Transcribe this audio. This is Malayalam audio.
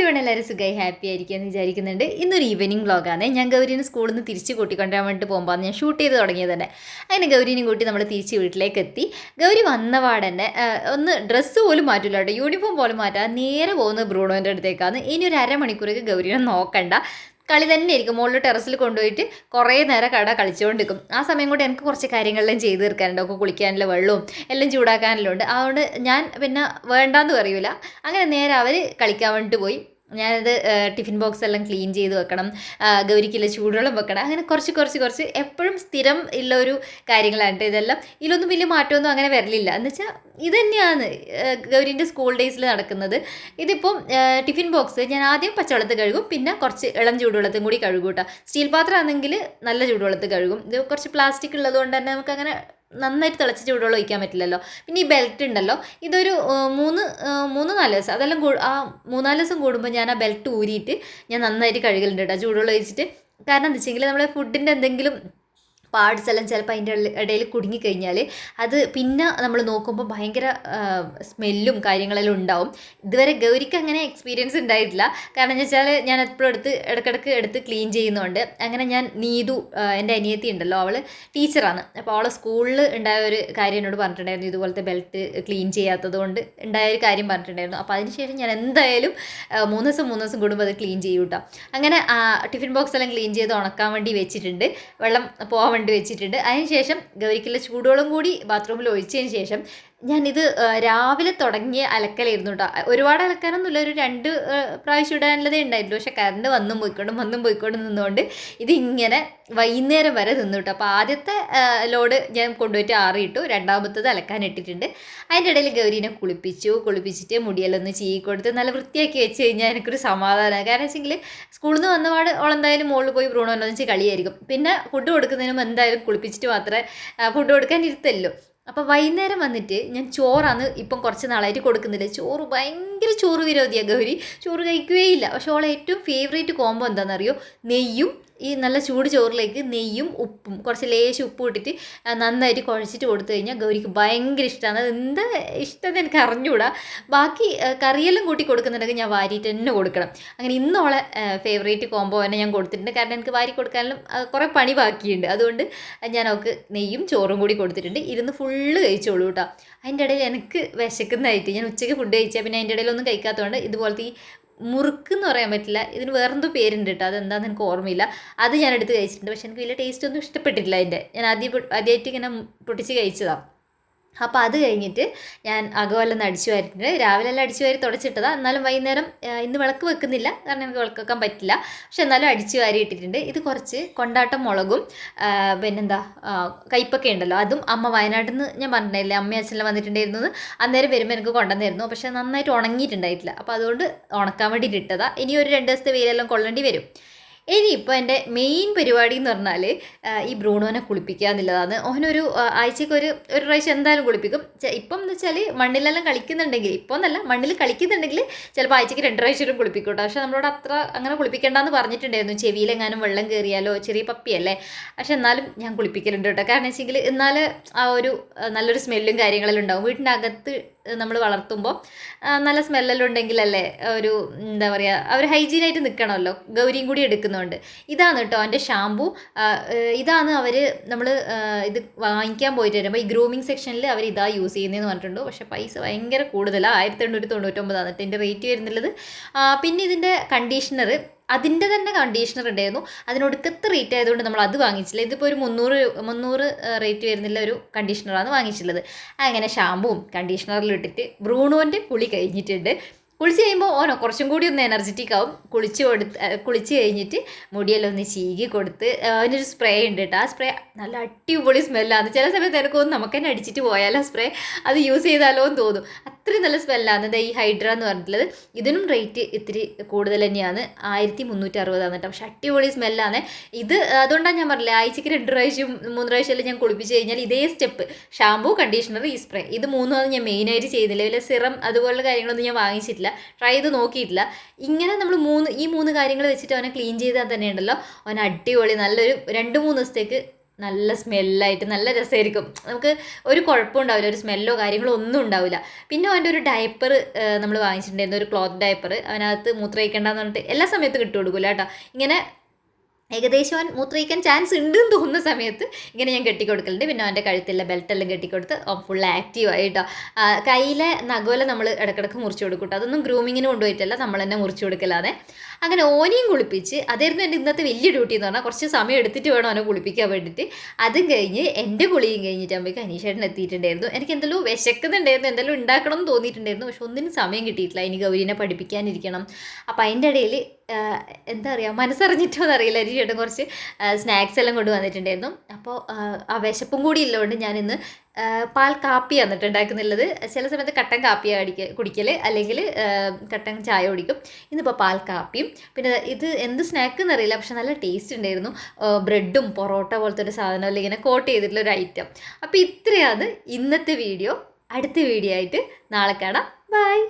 എവരിവൺ എല്ലാവരും സുഖമായി ഹാപ്പി ആയിരിക്കുമെന്ന് വിചാരിക്കുന്നുണ്ട്. ഇന്നൊരു ഈവനിങ് വ്ളോഗാണ്. ഞാൻ ഗൗരീനെ സ്കൂളിൽ നിന്ന് തിരിച്ച് കൂട്ടിക്കൊണ്ടുവരാൻ വേണ്ടിയിട്ട് പോകുമ്പോൾ ഞാൻ ഷൂട്ട് ചെയ്ത് തുടങ്ങിയത് തന്നെ. അങ്ങനെ ഗൗരീനെയും കൂട്ടി നമ്മൾ തിരിച്ച് വീട്ടിലേക്ക് എത്തി. ഗൗരി വന്നപാട് തന്നെ ഒന്ന് ഡ്രസ്സ് പോലും മാറ്റില്ല കേട്ടോ, യൂണിഫോം പോലും മാറ്റാതെ നേരെ പോകുന്നത് ബ്രൂണോൻ്റെ അടുത്തേക്കാണ്. ഇനി ഒരു അരമണിക്കൂറേക്ക് ഗൗരീനെ നോക്കണ്ട, കളി തന്നെ ആയിരിക്കും. മുകളിൽ ടെറസിൽ കൊണ്ടുപോയിട്ട് കുറേ നേരം കളിച്ചുകൊണ്ടിരിക്കും. ആ സമയം കൊണ്ട് എനിക്ക് കുറച്ച് കാര്യങ്ങളെല്ലാം ചെയ്ത് തീർക്കാനുണ്ട്. ഒക്കെ കുളിക്കാനുള്ള വെള്ളവും എല്ലാം ചൂടാക്കാനെല്ലാം ഉണ്ട്. അതുകൊണ്ട് ഞാൻ പിന്നെ വേണ്ടാന്ന് പറയൂല. അങ്ങനെ നേരെ അവർ കളിക്കാൻ വേണ്ടിയിട്ട് പോയി. ഞാനത് ടിഫിൻ ബോക്സ് എല്ലാം ക്ലീൻ ചെയ്ത് വെക്കണം, ഗൗരിക്കുള്ള ചൂടുവെള്ളം വെക്കണം. അങ്ങനെ കുറച്ച് എപ്പോഴും സ്ഥിരം ഉള്ള ഒരു കാര്യങ്ങളാണ് ഇതെല്ലാം. ഇതിലൊന്നും വലിയ മാറ്റമൊന്നും അങ്ങനെ വരലില്ല. എന്ന് വെച്ചാൽ ഇത് തന്നെയാണ് ഗൗരീൻ്റെ സ്കൂൾ ഡേയ്സിൽ നടക്കുന്നത്. ഇതിപ്പം ടിഫിൻ ബോക്സ് ഞാൻ ആദ്യം പച്ചവെള്ളത്തിൽ കഴുകും, പിന്നെ കുറച്ച് ഇളം ചൂടുവെള്ളത്തും കൂടി കഴുകും കേട്ടോ. സ്റ്റീൽ പാത്രം ആണെങ്കിൽ നല്ല ചൂടുവെള്ളത്തിൽ കഴുകും. ഇത് കുറച്ച് പ്ലാസ്റ്റിക് ഉള്ളതുകൊണ്ട് തന്നെ നമുക്കങ്ങനെ നന്നായിട്ട് തിളച്ച ചൂടുവെള്ളം ഒഴിക്കാൻ പറ്റില്ലല്ലോ. പിന്നെ ഈ ബെൽറ്റ് ഉണ്ടല്ലോ, ഇതൊരു മൂന്ന് നാല് ദിവസം അതെല്ലാം ആ 3-4 ദിവസം കൂടുമ്പോൾ ഞാൻ ആ ബെൽറ്റ് ഊരിയിട്ട് ഞാൻ നന്നായിട്ട് കഴുകലുണ്ട് കേട്ടോ, ചൂടുവെള്ളം ഒഴിച്ചിട്ട്. കാരണം എന്താ വെച്ചെങ്കിൽ നമ്മളെ ഫുഡിൻ്റെ എന്തെങ്കിലും പാർട്സ് എല്ലാം ചിലപ്പോൾ അതിൻ്റെ ഇടയിൽ കുടുങ്ങിക്കഴിഞ്ഞാൽ അത് പിന്നെ നമ്മൾ നോക്കുമ്പോൾ ഭയങ്കര സ്മെല്ലും കാര്യങ്ങളെല്ലാം ഉണ്ടാവും. ഇതുവരെ ഗൗരിക്ക് അങ്ങനെ എക്സ്പീരിയൻസ് ഉണ്ടായിട്ടില്ല. കാരണം എന്ന് വെച്ചാൽ ഞാൻ എപ്പോഴും ഇടയ്ക്കിടയ്ക്ക് എടുത്ത് ക്ലീൻ ചെയ്യുന്നുണ്ട്. അങ്ങനെ ഞാൻ നീതു, എൻ്റെ അനിയത്തി ഉണ്ടല്ലോ, അവൾ ടീച്ചറാണ്. അപ്പോൾ അവളെ സ്കൂളിൽ ഉണ്ടായ ഒരു കാര്യം എന്നോട് പറഞ്ഞിട്ടുണ്ടായിരുന്നു, ഇതുപോലത്തെ ബെൽറ്റ് ക്ലീൻ ചെയ്യാത്തത് കൊണ്ട് ഉണ്ടായ ഒരു കാര്യം പറഞ്ഞിട്ടുണ്ടായിരുന്നു. അപ്പോൾ അതിനുശേഷം ഞാൻ എന്തായാലും 3 ദിവസം കൂടുമ്പോൾ അത് ക്ലീൻ ചെയ്യും കേട്ടോ. അങ്ങനെ ടിഫിൻ ബോക്സ് എല്ലാം ക്ലീൻ ചെയ്ത് ഉണക്കാൻ വേണ്ടി വെച്ചിട്ടുണ്ട്, വെള്ളം പോകാൻ വെച്ചിട്ടുണ്ട്. അതിനുശേഷം ഗൗരിക്കുള്ള ചൂടുവെള്ളം കൂടി ബാത്റൂമിൽ ഒഴിച്ചതിന് ശേഷം ഞാനിത് രാവിലെ തുടങ്ങിയ അലക്കലായിരുന്നു കേട്ടോ. ഒരുപാട് അലക്കാനൊന്നുമില്ല, ഒരു 2 പ്രാവശ്യം ഇടാനുള്ളതേ ഉണ്ടായിട്ടുള്ളൂ. പക്ഷേ കറണ്ട് വന്നും പോയിക്കൊണ്ട് നിന്നുകൊണ്ട് ഇതിങ്ങനെ വൈകുന്നേരം വരെ നിന്നു കേട്ടോ. അപ്പോൾ ആദ്യത്തെ ലോഡ് ഞാൻ കൊണ്ടുപോയിട്ട് ആറിയിട്ടു, രണ്ടാമത്തത് അലക്കാൻ ഇട്ടിട്ടുണ്ട്. അതിൻ്റെ ഇടയിൽ ഗൗരീനെ കുളിപ്പിച്ചിട്ട് മുടിയെല്ലാം ഒന്ന് ചീകി കൊടുത്ത് നല്ല വൃത്തിയാക്കി വെച്ച് കഴിഞ്ഞാൽ എനിക്കൊരു സമാധാനമാണ്. കാരണം വെച്ചെങ്കിൽ സ്കൂളിൽ നിന്ന് വന്നപാട് ഓളെന്തായാലും മുകളിൽ പോയി ബ്രൂണോനെ വെച്ച് കളിയായിരിക്കും. പിന്നെ ഫുഡ് കൊടുക്കുന്നതിനും എന്തായാലും കുളിപ്പിച്ചിട്ട് മാത്രമേ ഫുഡ് കൊടുക്കാൻ ഇരുത്തല്ലോ. അപ്പോൾ വൈകുന്നേരം വന്നിട്ട് ഞാൻ ചോറാണ് ഇപ്പം കുറച്ച് നാളായിട്ട് കൊടുക്കുന്നില്ല. ഭയങ്കര ചോറ് വിരോധിയാണ് ഗൗരി, ചോറ് കഴിക്കുകയില്ല. പക്ഷേ ഓളെ ഏറ്റവും ഫേവറേറ്റ് കോംബോ എന്താണെന്നറിയോ, നെയ്യും ഈ നല്ല ചൂട് ചോറിലേക്ക് നെയ്യും ഉപ്പും കുറച്ച് ലേശം ഉപ്പ് ഇട്ടിട്ട് നന്നായിട്ട് കുഴച്ചിട്ട് കൊടുത്തു കഴിഞ്ഞാൽ ഗൗരിക്ക് ഭയങ്കര ഇഷ്ടമാണ്. അത് എന്താ ഇഷ്ടമെന്ന് എനിക്ക് അറിഞ്ഞുകൂടാ. ബാക്കി കറിയെല്ലാം കൂട്ടി കൊടുക്കുന്നുണ്ടെങ്കിൽ ഞാൻ വാരിയിട്ട് തന്നെ കൊടുക്കണം. അങ്ങനെ ഇന്നോളെ ഫേവറേറ്റ് കോംബോ തന്നെ ഞാൻ കൊടുത്തിട്ടുണ്ട്. കാരണം എനിക്ക് വാരി കൊടുക്കാനും കുറേ പണി ബാക്കിയുണ്ട്. അതുകൊണ്ട് ഞാൻ അവൾക്ക് നെയ്യും ചോറും കൂടി കൊടുത്തിട്ടുണ്ട്. ഇരുന്ന് ഫുള്ള് കഴിച്ചോളൂ കേട്ടോ. അതിൻ്റെ ഇടയിൽ എനിക്ക് വിശക്കുന്നതായിട്ട് ഞാൻ ഉച്ചയ്ക്ക് ഫുഡ് കഴിച്ചാൽ പിന്നെ അതിൻ്റെ ഇടയിലൊന്നും കഴിക്കാത്തതുകൊണ്ട് ഇതുപോലത്തെ ഈ മുറുക്ക് എന്ന് പറയാൻ പറ്റില്ല, ഇതിന് വേറെന്തോ പേരുണ്ട് കേട്ടോ, അതെന്താണെന്ന് എനിക്ക് ഓർമ്മയില്ല. അത് ഞാൻ എടുത്ത് കഴിച്ചിട്ടുണ്ട്. പക്ഷെ എനിക്ക് വലിയ ടേസ്റ്റ് ഒന്നും ഇഷ്ടപ്പെട്ടിട്ടില്ല. അതിൻ്റെ ഞാൻ ആദ്യമായിട്ട് ഇങ്ങനെ പൊട്ടിച്ച് കഴിച്ചതാണ്. അപ്പോൾ അത് കഴിഞ്ഞിട്ട് ഞാൻ അകമെല്ലാം അടിച്ചു വാരിയിട്ടുണ്ട്. രാവിലെ എല്ലാം അടിച്ചു വാരി തുടച്ചിട്ടതാണ്. എന്നാലും വൈകുന്നേരം ഇന്ന് വിളക്ക് വെക്കുന്നില്ല, കാരണം എനിക്ക് വിളക്ക് വെക്കാൻ പറ്റില്ല. പക്ഷെ എന്നാലും അടിച്ചു വാരി ഇട്ടിട്ടുണ്ട്. ഇത് കുറച്ച് കൊണ്ടാട്ടം മുളകും പിന്നെന്താ കയ്പ്പൊക്കെ ഉണ്ടല്ലോ, അതും അമ്മ വയനാട്ടിൽ നിന്ന് ഞാൻ പറഞ്ഞിട്ടില്ലേ, അമ്മയും അച്ഛനെല്ലാം വന്നിട്ടുണ്ടായിരുന്നു. അന്നേരം വരുമ്പോൾ എനിക്ക് കൊണ്ടുവന്നായിരുന്നു. പക്ഷെ നന്നായിട്ട് ഉണങ്ങിയിട്ടുണ്ടായിട്ടില്ല. അപ്പോൾ അതുകൊണ്ട് ഉണക്കാൻ വേണ്ടിയിട്ട് ഇട്ടതാണ്. ഇനി ഒരു 2 ദിവസത്തെ വെയിലെല്ലാം കൊള്ളേണ്ടി വരും. ഇനിയിപ്പോൾ എൻ്റെ മെയിൻ പരിപാടി എന്ന് പറഞ്ഞാൽ ഈ ബ്രൂണോനെ കുളിപ്പിക്കുക എന്നുള്ളതാണ്. ഓനൊരു ആഴ്ചയ്ക്ക് ഒരു പ്രാവശ്യം എന്തായാലും കുളിപ്പിക്കും. ഇപ്പം എന്ന് വെച്ചാൽ മണ്ണിലെല്ലാം കളിക്കുന്നുണ്ടെങ്കിൽ, ഇപ്പോൾ എന്നല്ല മണ്ണിൽ കളിക്കുന്നുണ്ടെങ്കിൽ ചിലപ്പോൾ ആഴ്ചയ്ക്ക് 2 പ്രാവശ്യം കുളിപ്പിക്കും കേട്ടോ. പക്ഷേ നമ്മളോട് അത്ര അങ്ങനെ കുളിപ്പിക്കേണ്ടെന്ന് പറഞ്ഞിട്ടുണ്ടായിരുന്നു, ചെവിയിലെങ്ങാനും വെള്ളം കയറിയാലോ, ചെറിയ പപ്പിയല്ലേ. പക്ഷെ എന്നാലും ഞാൻ കുളിപ്പിക്കലുണ്ട് കേട്ടോ. കാരണം വെച്ചെങ്കിൽ എന്നാൽ ആ ഒരു നല്ലൊരു സ്മെല്ലും കാര്യങ്ങളെല്ലാം ഉണ്ടാവും. വീട്ടിൻ്റെ അകത്ത് നമ്മൾ വളർത്തുമ്പോൾ നല്ല സ്മെല്ലെല്ലാം ഉണ്ടെങ്കിലല്ലേ ഒരു എന്താ പറയുക, അവർ ഹൈജീനായിട്ട് നിൽക്കണമല്ലോ. ഗൗരിയും കൂടി എടുക്കുന്നുണ്ട്. ഇതാണ് കേട്ടോ എൻ്റെ ഷാമ്പൂ. ഇതാണ് അവർ നമ്മൾ ഇത് വാങ്ങിക്കാൻ പോയിട്ട് വരുമ്പോൾ ഈ ഗ്രൂമിങ് സെക്ഷനിൽ അവർ ഇതാ യൂസ് ചെയ്യുന്നതെന്ന് പറഞ്ഞിട്ടുണ്ട്. പക്ഷേ പൈസ ഭയങ്കര കൂടുതലാണ്, 1899 ആണ് എൻ്റെ റേറ്റ് വരുന്നുള്ളത്. പിന്നെ ഇതിൻ്റെ കണ്ടീഷണർ, അതിൻ്റെ തന്നെ കണ്ടീഷണർ ഉണ്ടായിരുന്നു, അതിനൊടുക്കത്തെ റേറ്റ് ആയതുകൊണ്ട് നമ്മൾ അത് വാങ്ങിച്ചില്ല. ഇതിപ്പോൾ ഒരു 300 റേറ്റ് വരുന്നില്ല ഒരു കണ്ടീഷണറാണ് വാങ്ങിച്ചിട്ടുള്ളത്. അങ്ങനെ ഷാമ്പുവും കണ്ടീഷണറിലും ഇട്ടിട്ട് ബ്രൂണോൻ്റെ കുളി കഴിഞ്ഞിട്ടുണ്ട്. കുളിച്ച് കഴിയുമ്പോൾ ഓനോ കുറച്ചും കൂടി ഒന്ന് എനർജറ്റിക് ആവും. കുളിച്ച് കഴിഞ്ഞിട്ട് മുടിയെല്ലാം ഒന്ന് ചീകി കൊടുത്ത് അതിനൊരു സ്പ്രേ ഉണ്ട് കേട്ടോ. ആ സ്പ്രേ നല്ല അടിപൊളി സ്മെല്ലാണ്. ചില സമയത്ത് എനിക്കൊന്നും നമുക്ക് തന്നെ അടിച്ചിട്ട് പോയാലോ സ്പ്രേ, അത് യൂസ് ചെയ്താലോ എന്ന് തോന്നും. അത്രയും നല്ല സ്മെല്ലാണ് ഈ ഹൈഡ്ര എന്ന് പറഞ്ഞിട്ടുള്ളത്. ഇതിനും റേറ്റ് ഇത്തിരി കൂടുതൽ തന്നെയാണ്, 1360 കേട്ടോ. പക്ഷെ അടിപൊളി സ്മെല്ലാണ് ഇത്. അതുകൊണ്ടാണ് ഞാൻ പറഞ്ഞില്ല, ആഴ്ചയ്ക്ക് 2 പ്രാവശ്യം 3 പ്രാവശ്യം ഞാൻ കുളിപ്പിച്ച് കഴിഞ്ഞാൽ ഇതേ സ്റ്റെപ്പ്, ഷാമ്പൂ കണ്ടീഷണർ ഈ സ്പ്രേ, ഇത് 3 ഞാൻ മെയിനായിട്ട് ചെയ്യുന്നില്ല. വലിയ സിറം അതുപോലുള്ള കാര്യങ്ങളൊന്നും ഞാൻ വാങ്ങിച്ചിട്ടില്ല, ട്രൈ ചെയ്ത് നോക്കിയിട്ടില്ല. ഇങ്ങനെ നമ്മൾ ഈ 3 കാര്യങ്ങൾ വെച്ചിട്ട് അവനെ ക്ലീൻ ചെയ്താൽ തന്നെ ഉണ്ടല്ലോ അവൻ അടിപൊളി നല്ലൊരു 2-3 ദിവസത്തേക്ക് നല്ല സ്മെല്ലായിട്ട് നല്ല രസമായിരിക്കും. നമുക്ക് ഒരു കുഴപ്പവും ഉണ്ടാവില്ല, ഒരു സ്മെല്ലോ കാര്യങ്ങളോ ഒന്നും ഉണ്ടാവില്ല. പിന്നെ അവൻ്റെ ഒരു ഡയപ്പർ നമ്മൾ വാങ്ങിച്ചിട്ടുണ്ടായിരുന്നു, ഒരു ക്ലോത്ത് ഡയപ്പർ. അവനകത്ത് മൂത്രമൊഴിക്കേണ്ടെന്ന് പറഞ്ഞിട്ട് എല്ലാ സമയത്തും ഇട്ട് കൊടുക്കില്ല കേട്ടോ. ഇങ്ങനെ ഏകദേശം അവൻ മൂത്രമൊഴിക്കാൻ ചാൻസ് ഉണ്ടെന്ന് തോന്നുന്ന സമയത്ത് ഇങ്ങനെ ഞാൻ കെട്ടിക്കൊടുക്കലുണ്ട്. പിന്നെ അവൻ്റെ കഴുത്തിലെ ബെൽറ്റെല്ലാം കെട്ടിക്കൊടുത്ത് ഫുൾ ആക്റ്റീവായി കേട്ടോ. കയ്യിലെ നഖോല നമ്മൾ ഇടയ്ക്കിടയ്ക്ക് മുറിച്ച് കൊടുക്കും കേട്ടോ. അതൊന്നും ഗ്രൂമിങ്ങിന് കൊണ്ടുപോയിട്ടല്ല, നമ്മൾ തന്നെ മുറിച്ച് കൊടുക്കലാതെ. അങ്ങനെ ഓനെയും കുളിപ്പിച്ച്, അതായിരുന്നു എൻ്റെ ഇന്നത്തെ വലിയ ഡ്യൂട്ടി എന്ന് പറഞ്ഞാൽ. കുറച്ച് സമയം എടുത്തിട്ട് വേണം അവനെ കുളിപ്പിക്കാൻ വേണ്ടിയിട്ട്. അതും കഴിഞ്ഞ് എൻ്റെ കുളിയും കഴിഞ്ഞിട്ടാകുമ്പോഴേക്കും അനീഷേട്ടൻ എത്തിയിട്ടുണ്ടായിരുന്നു. എനിക്ക് എന്തെങ്കിലും വിശക്കുന്നുണ്ടായിരുന്നു, എന്തെങ്കിലും ഉണ്ടാക്കണം എന്ന് തോന്നിയിട്ടുണ്ടായിരുന്നു. പക്ഷെ ഒന്നിനും സമയം കിട്ടിയിട്ടില്ല. ഇനി ഗൗരീനെ പഠിപ്പിക്കാനിരിക്കണം. അപ്പോൾ അതിൻ്റെ ഇടയിൽ എന്താ പറയുക, മനസ്സറിഞ്ഞിട്ടോന്ന് അറിയില്ല, അനീഷേട്ടൻ കുറച്ച് സ്നാക്സ് എല്ലാം കൊണ്ട് വന്നിട്ടുണ്ടായിരുന്നു. അപ്പോൾ ആ വിശപ്പും കൂടി ഇല്ലോണ്ട് ഞാനിന്ന് പാൽ കാപ്പി വന്നിട്ട് ഉണ്ടാക്കുന്നുള്ളത്. ചില സമയത്ത് കട്ടൻ കാപ്പിയാണ് കുടിക്കൽ, അല്ലെങ്കിൽ കട്ടൻ ചായ കുടിക്കും. ഇന്നിപ്പോൾ പാൽ കാപ്പിയും. പിന്നെ ഇത് എന്ത് സ്നാക്ക് എന്നറിയില്ല, പക്ഷെ നല്ല ടേസ്റ്റ് ഉണ്ടായിരുന്നു. ബ്രെഡും പൊറോട്ട പോലത്തെ ഒരു സാധനം അല്ലെങ്കിൽ ഇങ്ങനെ കോട്ട് ചെയ്തിട്ടുള്ള ഒരു ഐറ്റം. അപ്പോൾ ഇത്രയാണ് ഇന്നത്തെ വീഡിയോ. അടുത്ത വീഡിയോ ആയിട്ട് നാളെ കാണാം. ബൈ.